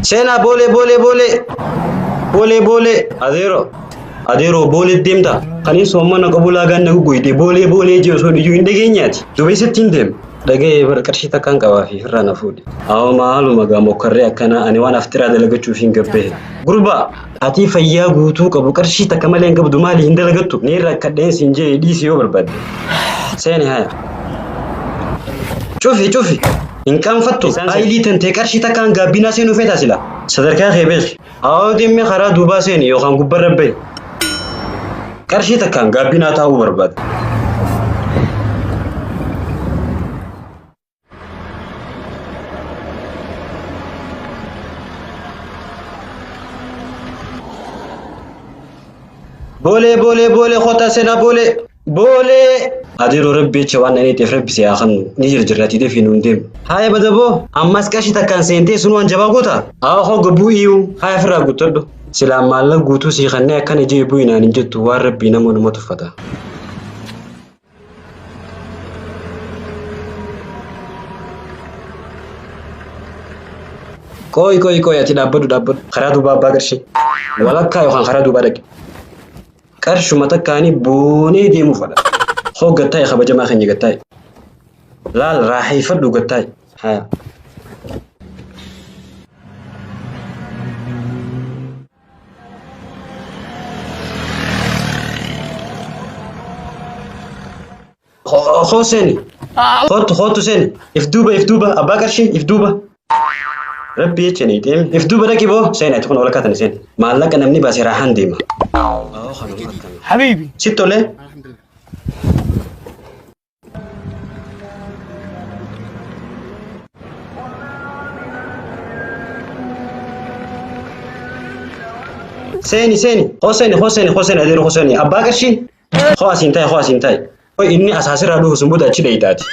Seenaa boolee boolee boolee boolee boolee adeeroo boolee deemta kaniin soomana qabulaa ganna guguyte boolee boolee jiru osoo iyyuu hin dhageenyaati dubeessitti hin deemu dhaga'ee bara qarshii takkaan qabaa fi firraa na fuudhe awwa maaluma gaa mokkarree akkanaa ani waan aftiraa dalagachuuf hin gabbee gurbaa ati fayyaa guutuu qabu qarshii takka malee hin qabdu maali hin dalagattu ni rakkadheen siin jee dhiisii yoo barbaadde seeni haya cufi in qaanfattu aayilii tantee qarshii takkaan gaabbinaa seenuu feetaa sila sadarkaa kee beeki awwa deemee karaa duubaa seeni yookaan gubbarra bahe qarshii takkaan gaabbinaa taa'uu barbaada. Bole khota sena bole adeero rabbicha waan ani teef rabbi siyaa khannu ni jirjirati defi nundem haya badabo ammas qashi takkan seente sunu an jaba gota ho gabu iyu haya fira gutoddo sila malla gutu si khanne akkan je bu ina ni jettu war rabbi namo no tufata koy ati dabbadu kharadu baba garshi walakka yo khan kharadu badak karshu matakani boone deemu fada ho gatay khabaja ma khanyi gatay laal raahi fadu gatay ha Hoseni khotu seni ifduba abakarshi ifduba rabbi yecheni dem ifduba rakibo seni tukun wala katani seni mallaka namni basira handima حبيبي ستو ليه؟ سيني حسين أدير حسيني أباك الشيء خواسينتاي إني أساسي رادو سمبودا تشيدي تاتي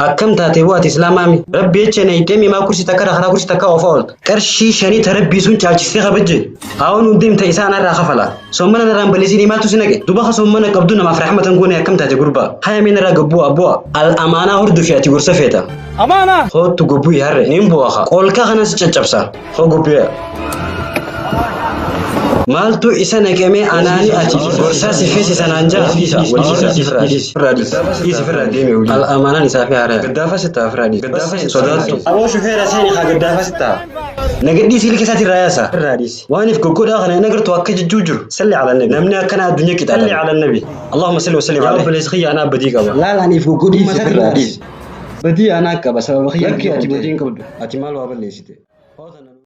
أكم تاتي وات إسلامامي ربي يتشني تيمي ما كرسي تكرا خرا كرسي تكا وفاول كرشي شاني تربي سون تشالشي خبجي أون نديم تيسان را خفلا سومنا نرام بليسيني ما تسنك دوبا سومنا قبدنا ما فرحمة نكون أكم تاتي غربا هيا من را قبوا أبوا الأمانة هردو فياتي غرسة فيتا أمانة خو تقبوا يهر نيمبوا أخا قولكا خناس تشابسا خو قبوا مالتو إسانا كمي أناني أتي ورساسي فيسي سنانجا والجيسا فرادي الأمانة نسافي عرا قدافة ستا فرادي صداتو أبو شفيرا سيني خا قدافة ستا نقدي سيلي كساتي الرئاسة فراديس واني في كوكودا خنا نقر توقع جوجر سلي على النبي نمنا كان الدنيا كده سلي على النبي اللهم صل وسلم عليه يا رب الاسخي أنا بديك لا أنا في كوكودي فراديس بدي أنا كبس بخي أتي بدين كبد أتي مالو أبل ليسيتي